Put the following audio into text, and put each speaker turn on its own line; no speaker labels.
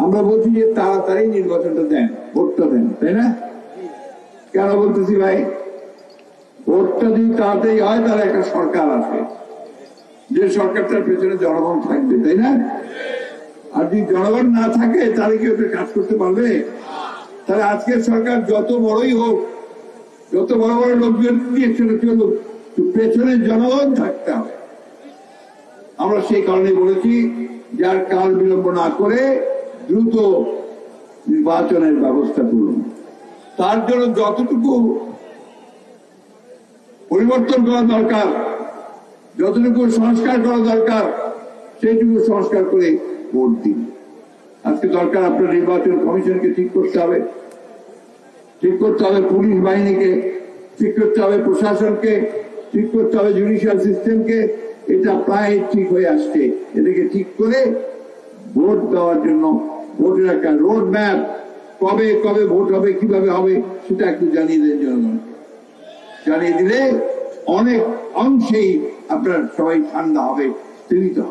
আমরা বলছি যে তাড়াতাড়ি নির্বাচনটা দেন, ভোটটা দেন, তাই না? কেন বলতেছি ভাই? ভোটটা যদি তাড়াতাড়ি হয় তাহলে একটা সরকার আসবে, যে সরকারটার পেছনে জনগণ থাকবে, তাই না? আর যদি জনগণ না থাকে তাহলে কি ওটা কাজ করতে পারবে? তাহলে আজকের সরকার যত বড়ই হোক, যত বড় বড় লোকজন দিয়ে চলুক, পেছনে জনগণ থাকতে হবে। আমরা সেই কারণে বলেছি যার কাল বিলম্ব না করে দ্রুত নির্বাচনের ব্যবস্থা করুন। তার জন্য যতটুকু পরিবর্তন করা দরকার, যতটুকু সংস্কার করা দরকার, সেইটুকু সংস্কার করে ভোট দিন। আজকে দরকার আপনার নির্বাচন কমিশনকে ঠিক করতে হবে, ঠিক করতে হবে পুলিশ বাহিনীকে, ঠিক করতে হবে প্রশাসনকে, ঠিক করতে হবে জুডিশিয়াল সিস্টেমকে। এটা প্রায় ঠিক হয়ে আসছে। এটাকে ঠিক করে ভোট দেওয়ার জন্য ভোটের একটা রোড ম্যাপ, কবে কবে ভোট হবে, কিভাবে হবে, সেটা একটু জানিয়ে দেন জনগণ। জানিয়ে দিলে অনেক অংশেই আপনার সবাই ঠান্ডা হবে, স্থিরিত হবে।